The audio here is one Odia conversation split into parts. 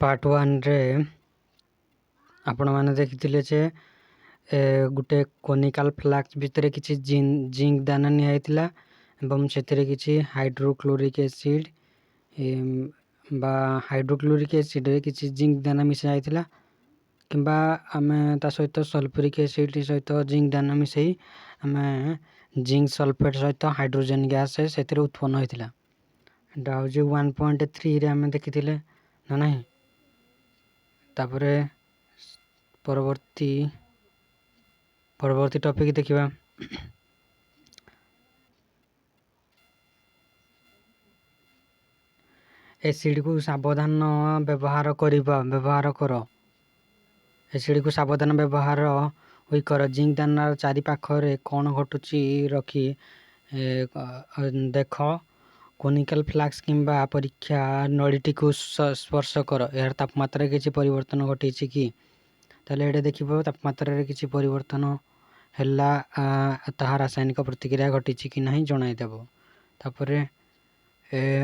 पार्ट 1 रे आपण माने देखिथिले जे गुटे कोनिकल फ्लास्क भितर किछि जिंक दाना नियाइतिला एवं सेतिरे किछि हाइड्रोक्लोरिक एसिड बा हाइड्रोक्लोरिक एसिड रे किछि जिंक दाना मिसा जाइतिला किंबा आमे ता सहित सल्फ्यूरिक एसिड सहित जिंक दाना मिसई आमे जिंक सल्फेट सहित हाइड्रोजन गैस सेतिरे उत्पन्न होइतिला। एटा हो जे 1.3 रे आमे देखिथिले ना नाही। तापरे परवर्ती टॉपिक देखिबा एसिड को सावधान व्यवहार कर एसिड को सावधान व्यवहार होई कर जिंक दाना चारि पाखरे कोन घटुची रखी देख कोनिकल फ्लास्क किंबा परीक्षा नळीटी को स्पर्श कर यार तापमात्रा किछि परिवर्तन घटिछि कि ताले एडे देखिबो तापमात्रा रे किछि परिवर्तन हैला ताहा रासायनिक प्रतिक्रिया घटिछि कि नाही जणाई देबो। तापरे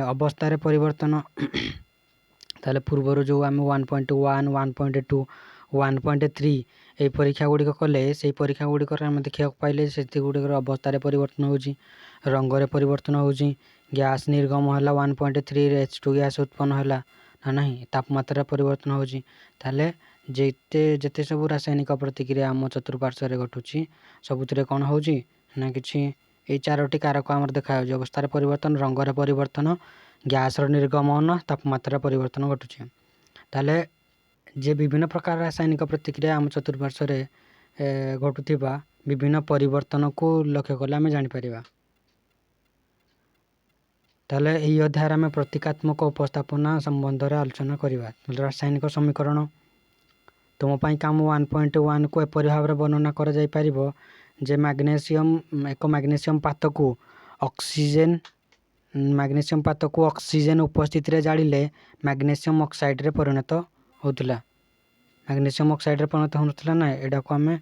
अवस्था रे परिवर्तन ताले पूर्वरो जो आमे 1.1 1.2 1.3 ए परीक्षा गुडी कले से परीक्षा गुडी कर आमे देखिया पाइले सेति गुडी कर अवस्था रे परिवर्तन होउची रंग रे परिवर्तन होउची गैस निर्गम होला 1.3 रे H2 गैस उत्पन्न होला ना नाही तापमात्रा परिवर्तन होउची ताले जेते सब रासायनिक प्रतिक्रिया आम चतुर्पार्श्व रे घटुची सबुतरे कोन होउची ना किछि ए चारोटी कारक हमर देखा हो अवस्था रे परिवर्तन रंग रे परिवर्तन गैस रो निर्गमन तापमात्रा परिवर्तन घटुची ताले जे विभिन्न प्रकार रासायनिक प्रतिक्रिया आम चतुर्पार्श्व रे घटुथिबा विभिन्न परिवर्तन को लक्ष्य कले आमे जानि परिबा। ताले एही अध्याय आमे प्रतीकात्मक उपस्थापना संबंध रे आलोचना करिबा। रासायनिक समीकरण तुम पई काम 1.1 को एपरि भाव रे वर्णना कर जाय परिबो जे मैग्नीशियम पात को ऑक्सीजन उपस्थित रे जाळिले मैग्नीशियम ऑक्साइड रे परिणत होतला मैग्नीशियम ऑक्साइड रे परिणत होतला ना एडा को हमें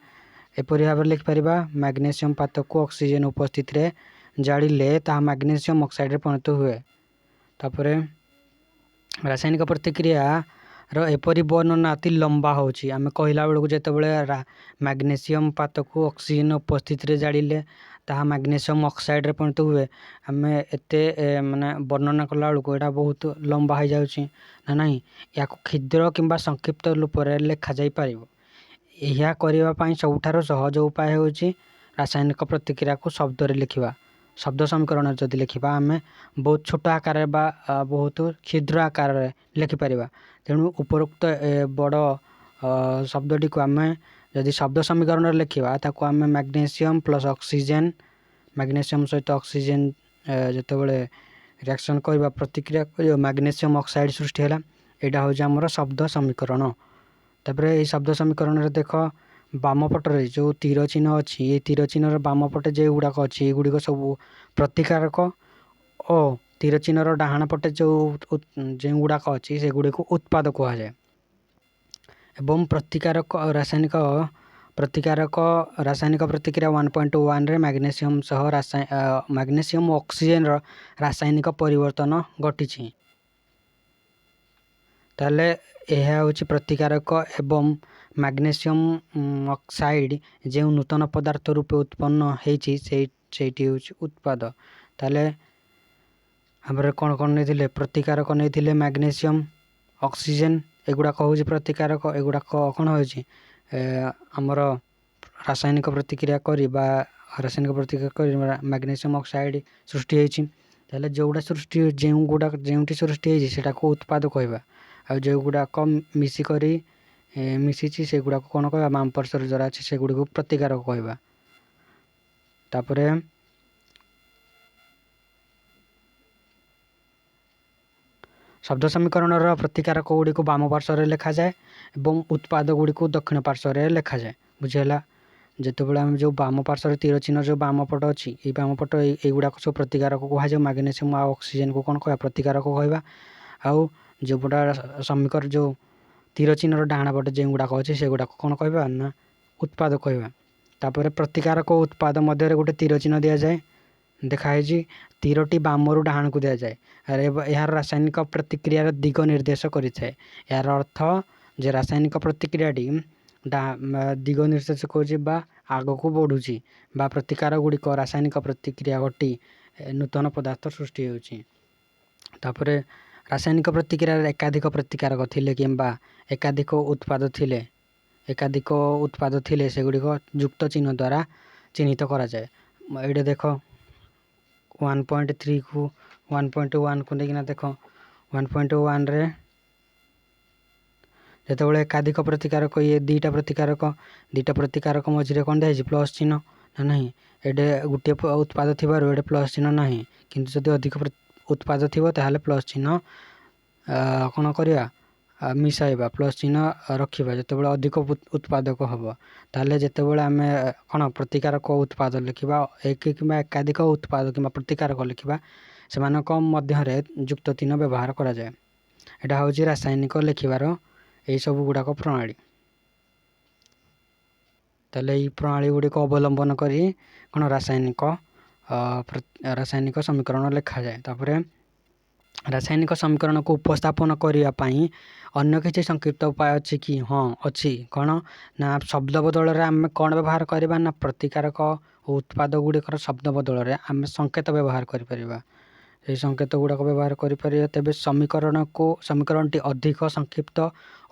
एपरि भाव रे लिख परिबा मैग्नीशियम पात को ऑक्सीजन उपस्थित रे जाळिले ता मैग्नीशियम ऑक्साइड रे परिणत हुए। तापरे रासायनिक प्रतिक्रिया रो एपरि वर्णना अति लंबा होची आमे कहिला बेलको जेतेबेले मैग्नीशियम पात को ऑक्सीजन उपस्थित रे जाळिले ता मैग्नीशियम ऑक्साइड रे परिणत हुए आमे एते माने वर्णना कला बेलको एटा बहुत लंबा हो जाउची ना नाही या को क्षुद्र किंबा संक्षिप्त रूप रे लिखा जाय परिबो। एहा करिवा पई सबठारो सहज उपाय होची रासायनिक प्रतिक्रिया को शब्द रे लिखिबा शब्द समीकरण जदि लिखिबा आमे बहुत छोट आकार रे बा बहुत क्षुद्र आकार रे लिखि परिबा तेणु उपरोक्त बड़ शब्दटी को आमे जदि शब्द समीकरण रे लिखिबा ताको आमे मैग्नीशियम प्लस ऑक्सीजन मैग्नीशियम सहित ऑक्सीजन जेतेबेले रिएक्शन करबा प्रतिक्रिया करियो मैग्नीशियम ऑक्साइड सृष्टि होला एटा हो जे हमर शब्द समीकरण। तापरे ए शब्द समीकरण रे देखो बाम पट रे जो तीर चिन्ह अछि ए तीर चिन्ह रे बाम पटे जे गुडा को अछि ए गुडी को सब प्रतिकारक ओ तीर चिन्ह रो डाहाण पटे जो जे गुडा को अछि से गुडी को उत्पाद को जाय एवं प्रतिकारक रासायनिक प्रतिक्रिया 1.1 रे मैग्नीशियम सह मैग्नीशियम ऑक्सीजन रो रासायनिक परिवर्तन घटिछि ताले एहा होछि प्रतिकारक एवं मैग्नीशियम ऑक्साइड जे नूतन पदार्थ रूपे उत्पन्न हेछि सेठी होछि उत्पाद। ताले हमरे कोन नै दिले प्रतिकारक नै दिले मैग्नीशियम ऑक्सीजन एगुडा होछि प्रतिकारक एगुडा कोन होछि हमर रासायनिक प्रतिक्रिया करी मैग्नीशियम ऑक्साइड सृष्टि हेछि ताले जोडा सृष्टि जेउटी सृष्टि हेछि सेटा को उत्पाद कहबा आ जे गुडा कम मिसी करी मिसिछि से गुडा को कोन कहबा बाम पार्श्व रे जरा अछि से गुडी को प्रतिकारक कहबा। तापरे शब्द समीकरण रो प्रतिकारक गुडी को बाम पार्श्व रे लिखा जाय एवं उत्पाद गुडी को दक्षिण पार्श्व रे लिखा जाय बुझेला जेतेबेले हम जो बाम पार्श्व रे तीर चिन्ह जो बाम पट अछि ए बाम पट ए गुडा को सब प्रतिकारक को जे मैग्नीशियम आ ऑक्सीजन को कोन कहबा प्रतिकारक कहबा आ जो बडा समीकरण जो तीर चिन्ह रो डाहाण पटे जे गुडा को अछि से गुडा को कोन कहबा ना उत्पाद कहबा। तापरे प्रतिकारक उत्पाद मध्य रे गुटे तीर चिन्ह दिया जाय ଦେଖାହେଇଛି ତୀରଟି ବାମରୁ ଡାହାଣକୁ ଦିଆଯାଏ। ଏହାର ରାସାୟନିକ ପ୍ରତିକ୍ରିୟାର ଦିଗ ନିର୍ଦ୍ଦେଶ କରିଥାଏ। ଏହାର ଅର୍ଥ ଯେ ରାସାୟନିକ ପ୍ରତିକ୍ରିୟାଟି ଦିଗ ନିର୍ଦ୍ଦେଶ କରୁଛି ବା ଆଗକୁ ବଢ଼ୁଛି ବା ପ୍ରତିକାର ଗୁଡ଼ିକ ରାସାୟନିକ ପ୍ରତିକ୍ରିୟା ଘଟି ନୂତନ ପଦାର୍ଥ ସୃଷ୍ଟି ହେଉଛି। ତାପରେ ରାସାୟନିକ ପ୍ରତିକ୍ରିୟାରେ ଏକାଧିକ ପ୍ରତିକାରକ ଥିଲେ କିମ୍ବା ଏକାଧିକ ଉତ୍ପାଦ ଥିଲେ ସେଗୁଡ଼ିକ ଯୁକ୍ତ ଚିହ୍ନ ଦ୍ୱାରା ଚିହ୍ନିତ କରାଯାଏ। ଏଇଟା ଦେଖ 1.3 କୁ 1.1 କୁ ନେଇକିନା ଦେଖ 1.1ରେ ଯେତେବେଳେ ଏକାଧିକ ପ୍ରତିକାରକ ଦୁଇଟା ପ୍ରତିକାରକ ମଝିରେ କ'ଣ ଦିଆହେଇଛି ପ୍ଲସ୍ ଚିହ୍ନ ନା ନାହିଁ। ଏଠି ଗୋଟିଏ ଉତ୍ପାଦ ଥିବାରୁ ଏଠି ପ୍ଲସ୍ ଚିହ୍ନ ନାହିଁ, କିନ୍ତୁ ଯଦି ଅଧିକ ଉତ୍ପାଦ ଥିବ ତାହେଲେ ପ୍ଲସ୍ ଚିହ୍ନ କ'ଣ କରିବା ମିଶାଇବା, ପ୍ଲସ୍ ଚିହ୍ନ ରଖିବା। ଯେତେବେଳେ ଅଧିକ ଉତ୍ପାଦକ ହେବ ତାହେଲେ ଯେତେବେଳେ ଆମେ କ'ଣ ପ୍ରତିକାରକ ଉତ୍ପାଦ ଲେଖିବା ଏକ କିମ୍ବା ଏକାଧିକ ଉତ୍ପାଦ କିମ୍ବା ପ୍ରତିକାରକ ଲେଖିବା ସେମାନଙ୍କ ମଧ୍ୟରେ ଯୁକ୍ତ ଚିହ୍ନ ବ୍ୟବହାର କରାଯାଏ। ଏଇଟା ହେଉଛି ରାସାୟନିକ ଲେଖିବାର ଏହିସବୁ ଗୁଡ଼ାକ ପ୍ରଣାଳୀ। ତାହେଲେ ଏଇ ପ୍ରଣାଳୀ ଗୁଡ଼ିକ ଅବଲମ୍ବନ କରି କ'ଣ ରାସାୟନିକ ସମୀକରଣ ଲେଖାଯାଏ। ତାପରେ ରାସାୟନିକ ସମୀକରଣକୁ ଉପସ୍ଥାପନ କରିବା ପାଇଁ ଅନ୍ୟ କିଛି ସଂକ୍ଷିପ୍ତ ଉପାୟ ଅଛି କି? ହଁ ଅଛି। କ'ଣ ନା ଶବ୍ଦ ବଦଳରେ ଆମେ କ'ଣ ବ୍ୟବହାର କରିବା ନା ପ୍ରତିକାରକ ଓ ଉତ୍ପାଦ ଗୁଡ଼ିକର ଶବ୍ଦ ବଦଳରେ ଆମେ ସଂକେତ ବ୍ୟବହାର କରିପାରିବା। ଏହି ସଂକେତ ଗୁଡ଼ାକ ବ୍ୟବହାର କରିପାରିବା ତେବେ ସମୀକରଣଟି ଅଧିକ ସଂକ୍ଷିପ୍ତ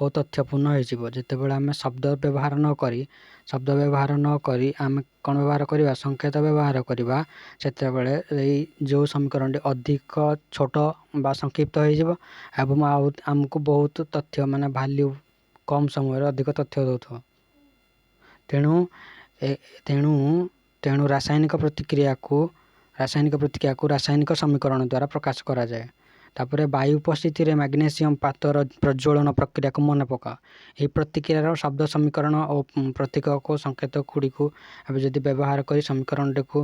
ଓ ତଥ୍ୟପୂର୍ଣ୍ଣ ହୋଇଯିବ। ଯେତେବେଳେ ଆମେ ଶବ୍ଦ ବ୍ୟବହାର ନ କରି ଆମେ କ'ଣ ବ୍ୟବହାର କରିବା ସଂକେତ ବ୍ୟବହାର କରିବା ସେତେବେଳେ ଏଇ ଯେଉଁ ସମୀକରଣଟି ଅଧିକ ଛୋଟ ବା ସଂକ୍ଷିପ୍ତ ହୋଇଯିବ ଏବଂ ଆମକୁ ବହୁତ ତଥ୍ୟ ମାନେ ଭାଲ୍ୟୁ କମ୍ ସମୟରେ ଅଧିକ ତଥ୍ୟ ଦେଉଥିବ। ତେଣୁ ରାସାୟନିକ ପ୍ରତିକ୍ରିୟାକୁ ରାସାୟନିକ ସମୀକରଣ ଦ୍ୱାରା ପ୍ରକାଶ କରାଯାଏ। ତାପରେ ବାୟୁ ଉପସ୍ଥିତିରେ ମାଗ୍ନେସିୟମ୍ ପାତର ପ୍ରଜ୍ୱଳନ ପ୍ରକ୍ରିୟାକୁ ମନେ ପକାଅ। ଏହି ପ୍ରତିକ୍ରିୟାର ଶବ୍ଦ ସମୀକରଣ ଓ ପ୍ରତୀକ ସଂକେତ ଗୁଡ଼ିକୁ ଆମେ ଯଦି ବ୍ୟବହାର କରି ସମୀକରଣଟିକୁ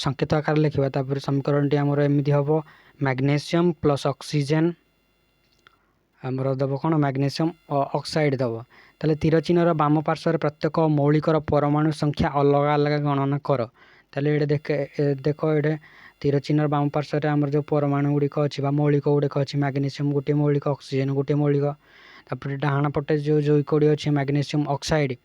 ସଂକେତ ଆକାରରେ ଲେଖିବା ତାପରେ ସମୀକରଣଟି ଆମର ଏମିତି ହେବ ମାଗ୍ନେସିୟମ୍ ପ୍ଲସ୍ ଅକ୍ସିଜେନ୍ ଆମର ଦେବ କ'ଣ ମାଗ୍ନେସିୟମ୍ ଅକ୍ସାଇଡ଼୍ ଦେବ। ତାହେଲେ ତୀର ଚିହ୍ନର ବାମ ପାର୍ଶ୍ୱରେ ପ୍ରତ୍ୟେକ ମୌଳିକର ପରମାଣୁ ସଂଖ୍ୟା ଅଲଗା ଅଲଗା ଗଣନା କର। ତାହେଲେ ଏଇଟା ଦେଖ ଏଇଟା ତୀର ଚିହ୍ନର ବାମ ପାର୍ଶ୍ୱରେ ଆମର ଯେଉଁ ପରମାଣୁ ଗୁଡ଼ିକ ଅଛି ବା ମୌଳିକ ଗୁଡ଼ିକ ଅଛି ମାଗ୍ନେସିୟମ୍ ଗୋଟିଏ ମୌଳିକ, ଅକ୍ସିଜେନ୍ ଗୋଟିଏ ମୌଳିକ। ତାପରେ ଡାହାଣ ପଟେ ଯେଉଁ ଯୌଗିକଟି ଅଛି ମାଗ୍ନେସିୟମ୍ ଅକ୍ସାଇଡ଼୍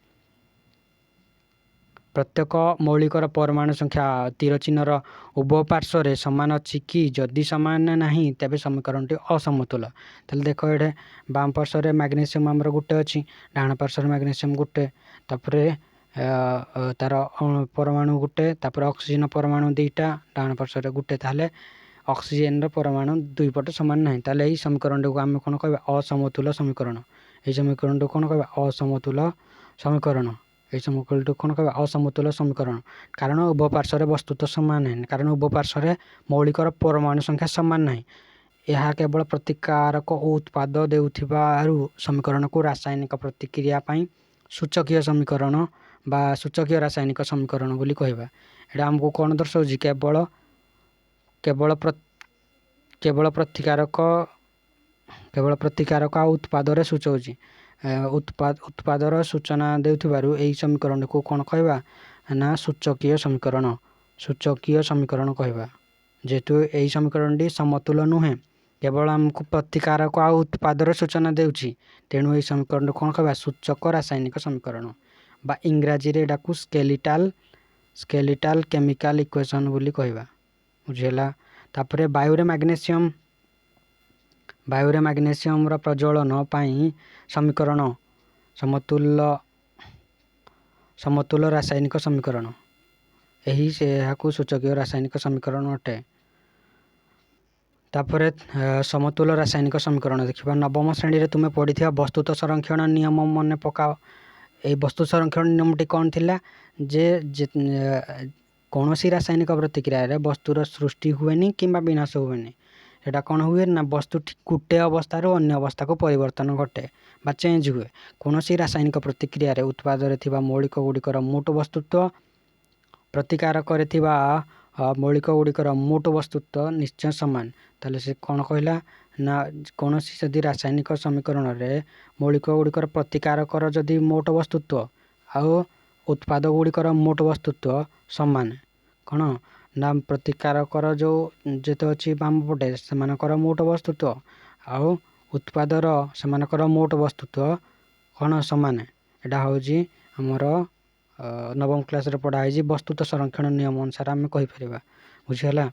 ପ୍ରତ୍ୟେକ ମୌଳିକର ପରମାଣୁ ସଂଖ୍ୟା ତୀର ଚିହ୍ନର ଉଭୟ ପାର୍ଶ୍ୱରେ ସମାନ ଅଛି କି? ଯଦି ସମାନ ନାହିଁ ତେବେ ସମୀକରଣଟି ଅସମତୁଲ। ତାହେଲେ ଦେଖ ଏଇଟା ବାମ ପାର୍ଶ୍ୱରେ ମାଗ୍ନେସିୟମ୍ ଆମର ଗୋଟେ ଅଛି, ଡାହାଣ ପାର୍ଶ୍ୱରେ ମାଗ୍ନେସିୟମ୍ ଗୋଟେ, ତାପରେ ତାର ପରମାଣୁ ଗୋଟେ, ତାପରେ ଅକ୍ସିଜେନ୍ ପରମାଣୁ ଦୁଇଟା, ଡାହାଣ ପାର୍ଶ୍ୱରେ ଗୋଟେ। ତାହେଲେ ଅକ୍ସିଜେନ୍ର ପରମାଣୁ ଦୁଇ ପଟେ ସମାନ ନାହିଁ। ତାହେଲେ ଏହି ସମୀକରଣଟିକୁ ଆମେ କ'ଣ କହିବା ଅସମତୁଲ ସମୀକରଣ। ଏହି ସମୀକରଣଟିକୁ କ'ଣ କହିବା ଅସମତୁଲ ସମୀକରଣ। ଏହି ସମୀକରଣଟିକୁ କ'ଣ କହିବା ଅସମତୁଲ ସମୀକରଣ। କାରଣ ଉଭୟ ପାର୍ଶ୍ୱରେ ବସ୍ତୁତ ସମାନ ନାହିଁ, କାରଣ ଉଭୟ ପାର୍ଶ୍ୱରେ ମୌଳିକର ପରମାଣୁ ସଂଖ୍ୟା ସମାନ ନାହିଁ। ଏହା କେବଳ ପ୍ରତିକାରକ ଓ ଉତ୍ପାଦ ଦେଉଥିବାରୁ ସମୀକରଣକୁ ରାସାୟନିକ ପ୍ରତିକ୍ରିୟା ପାଇଁ ସୂଚକୀୟ ସମୀକରଣ ବା ସୂଚକୀୟ ରାସାୟନିକ ସମୀକରଣ ବୋଲି କହିବା। ଏଇଟା ଆମକୁ କ'ଣ ଦର୍ଶାଉଛି କେବଳ ପ୍ରତିକାରକ ଆଉ ଉତ୍ପାଦରେ ସୂଚାଉଛି ଉତ୍ପାଦର ସୂଚନା ଦେଉଥିବାରୁ ଏହି ସମୀକରଣକୁ କ'ଣ କହିବା ନା ସୂଚକୀୟ ସମୀକରଣ କହିବା। ଯେହେତୁ ଏହି ସମୀକରଣଟି ସମତୁଲ ନୁହେଁ କେବଳ ଆମକୁ ପ୍ରତିକାରକ ଆଉ ଉତ୍ପାଦର ସୂଚନା ଦେଉଛି ତେଣୁ ଏହି ସମୀକରଣକୁ କ'ଣ କହିବା ସୂଚକ ରାସାୟନିକ ସମୀକରଣ ବା ଇଂରାଜୀରେ ଏଟାକୁ ସ୍କେଲିଟାଲ କେମିକାଲ ଇକ୍ୱେସନ୍ ବୋଲି କହିବା। ବୁଝିହେଲା। ତାପରେ ବାୟୁରେ ମାଗ୍ନେସିୟମର ପ୍ରଜ୍ୱଳନ ପାଇଁ ସମୀକରଣ ସମତୁଲ ରାସାୟନିକ ସମୀକରଣ। ଏହାକୁ ସୂଚକୀୟ ରାସାୟନିକ ସମୀକରଣ ଅଟେ। ତାପରେ ସମତୁଲ ରାସାୟନିକ ସମୀକରଣ ଦେଖିବା। ନବମ ଶ୍ରେଣୀରେ ତୁମେ ପଢ଼ିଥିବା ବସ୍ତୁତ୍ୱ ସଂରକ୍ଷଣ ନିୟମ ମନେ ପକାଅ। ଏହି ବସ୍ତୁ ସଂରକ୍ଷଣ ନିୟମଟି କ'ଣ ଥିଲା ଯେ କୌଣସି ରାସାୟନିକ ପ୍ରତିକ୍ରିୟାରେ ବସ୍ତୁର ସୃଷ୍ଟି ହୁଏନି କିମ୍ବା ବିନାଶ ହୁଏନି। ଏଇଟା କ'ଣ ହୁଏ ନା ବସ୍ତୁ ଠିକ୍ ଗୋଟେ ଅବସ୍ଥାରୁ ଅନ୍ୟ ଅବସ୍ଥାକୁ ପରିବର୍ତ୍ତନ ଘଟେ ବା ଚେଞ୍ଜ ହୁଏ। କୌଣସି ରାସାୟନିକ ପ୍ରତିକ୍ରିୟାରେ ଉତ୍ପାଦରେ ଥିବା ମୌଳିକ ଗୁଡ଼ିକର ମୋଟ ବସ୍ତୁତ୍ୱ ପ୍ରତିକାରକରେ ଥିବା ମୌଳିକ ଗୁଡ଼ିକର ମୋଟ ବସ୍ତୁତ୍ୱ ନିଶ୍ଚୟ ସମାନ। ତାହେଲେ ସେ କ'ଣ କହିଲା ନା କୌଣସି ଯଦି ରାସାୟନିକ ସମୀକରଣରେ ମୌଳିକ ଗୁଡ଼ିକର ପ୍ରତିକାରକର ଯଦି ମୋଟ ବସ୍ତୁତ୍ୱ ଆଉ ଉତ୍ପାଦ ଗୁଡ଼ିକର ମୋଟ ବସ୍ତୁତ୍ୱ ସମାନ କ'ଣ ନା ପ୍ରତିକାରକର ଯେଉଁ ଯେତେ ଅଛି ବାମ ପଟେ ସେମାନଙ୍କର ମୋଟ ବସ୍ତୁତ୍ୱ ଆଉ ଉତ୍ପାଦର ସେମାନଙ୍କର ମୋଟ ବସ୍ତୁତ୍ୱ କ'ଣ ସମାନ। ଏଇଟା ହେଉଛି ଆମର ନବମ କ୍ଲାସରେ ପଢ଼ା ହେଇଛି ବସ୍ତୁତ୍ୱ ସଂରକ୍ଷଣ ନିୟମ ଅନୁସାରେ ଆମେ କହିପାରିବା। ବୁଝିଗଲା?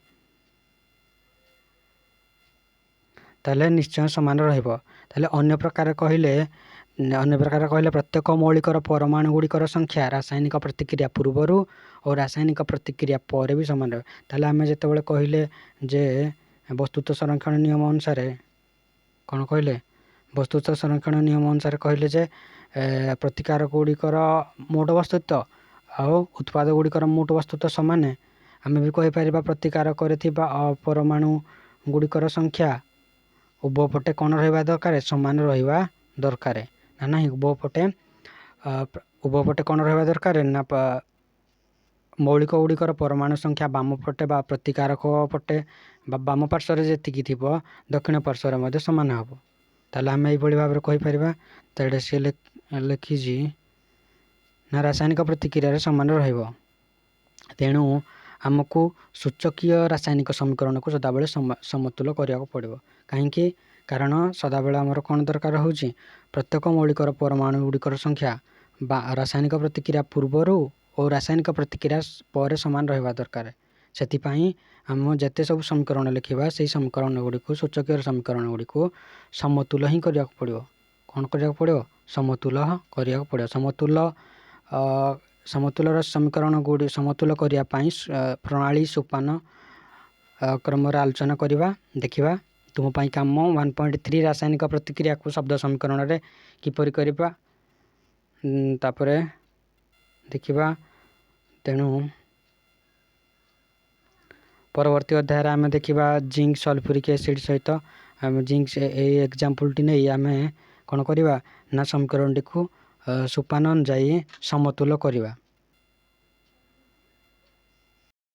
ତାହେଲେ ନିଶ୍ଚୟ ସମାନ ରହିବ। ତାହେଲେ ଅନ୍ୟ ପ୍ରକାର କହିଲେ ପ୍ରତ୍ୟେକ ମୌଳିକର ପରମାଣୁ ଗୁଡ଼ିକର ସଂଖ୍ୟା ରାସାୟନିକ ପ୍ରତିକ୍ରିୟା ପୂର୍ବରୁ ଓ ରାସାୟନିକ ପ୍ରତିକ୍ରିୟା ପରେ ବି ସମାନ ରହିବ। ତାହେଲେ ଆମେ ଯେତେବେଳେ କହିଲେ ଯେ ବସ୍ତୁତ୍ୱ ସଂରକ୍ଷଣ ନିୟମ ଅନୁସାରେ କ'ଣ କହିଲେ? ବସ୍ତୁତ୍ୱ ସଂରକ୍ଷଣ ନିୟମ ଅନୁସାରେ କହିଲେ ଯେ ପ୍ରତିକାରକ ଗୁଡ଼ିକର ମୋଟ ବସ୍ତୁତ୍ୱ ଆଉ ଉତ୍ପାଦ ଗୁଡ଼ିକର ମୋଟ ବସ୍ତୁତ୍ୱ ସମାନ। ଆମେ ବି କହିପାରିବା ପ୍ରତିକାରକରେ ଥିବା ପରମାଣୁ ଗୁଡ଼ିକର ସଂଖ୍ୟା ଉଭୟ ପଟେ କ'ଣ ରହିବା ଦରକାର? ସମାନ ରହିବା ଦରକାର ନା ନାହିଁ? ଉଭୟ ପଟେ କ'ଣ ରହିବା ଦରକାର? ନା ମୌଳିକ ଗୁଡ଼ିକର ପରମାଣୁ ସଂଖ୍ୟା ବାମ ପଟେ ବା ପ୍ରତିକାରକ ପଟେ ବା ବାମ ପାର୍ଶ୍ୱରେ ଯେତିକି ଥିବ ଦକ୍ଷିଣ ପାର୍ଶ୍ୱରେ ମଧ୍ୟ ସମାନ ହେବ। ତାହେଲେ ଆମେ ଏଇଭଳି ଭାବରେ କହିପାରିବା। ତେଣୁ ସେ ଲେଖିଛି ନା ରାସାୟନିକ ପ୍ରତିକ୍ରିୟାରେ ସମାନ ରହିବ। ତେଣୁ ଆମକୁ ସୂଚକୀୟ ରାସାୟନିକ ସମୀକରଣକୁ ସଦାବେଳେ ସମତୁଲ କରିବାକୁ ପଡ଼ିବ। କାହିଁକି? କାରଣ ସଦାବେଳେ ଆମର କ'ଣ ଦରକାର ହେଉଛି? ପ୍ରତ୍ୟେକ ମୌଳିକର ପରମାଣୁ ଗୁଡ଼ିକର ସଂଖ୍ୟା ରାସାୟନିକ ପ୍ରତିକ୍ରିୟା ପୂର୍ବରୁ ଓ ରାସାୟନିକ ପ୍ରତିକ୍ରିୟା ପରେ ସମାନ ରହିବା ଦରକାର। ସେଥିପାଇଁ ଆମ ଯେତେ ସବୁ ସମୀକରଣ ଲେଖିବା ସେଇ ସମୀକରଣ ଗୁଡ଼ିକୁ ସୂଚକୀୟ ସମୀକରଣ ଗୁଡ଼ିକୁ ସମତୁଲ ହିଁ କରିବାକୁ ପଡ଼ିବ। କ'ଣ କରିବାକୁ ପଡ଼ିବ? ସମତୁଲ କରିବାକୁ ପଡ଼ିବ। ସମତୁଲର ସମତୁଲ କରିବା ପାଇଁ ପ୍ରଣାଳୀ ସୋପାନ କ୍ରମରେ ଆଲୋଚନା କରିବା। ଦେଖିବା ତୁମ ପାଇଁ କାମ 1.3 ରାସାୟନିକ ପ୍ରତିକ୍ରିୟାକୁ ଶବ୍ଦ ସମୀକରଣରେ କିପରି କରିବା ତାପରେ ଦେଖିବା। ତେଣୁ ପରବର୍ତ୍ତୀ ଅଧ୍ୟାୟରେ ଆମେ ଦେଖିବା ଜିଙ୍କ ସଲଫ୍ୟୁରିକ ଏସିଡ୍ ସହିତ ଜିଙ୍କ ଏଇ ଏକ୍ଜାମ୍ପଲଟି ନେଇ ଆମେ କ'ଣ କରିବା? ନା ସମୀକରଣଟିକୁ ସୋପାନ ଅନୁଯାୟୀ ସମତୁଲ କରିବା।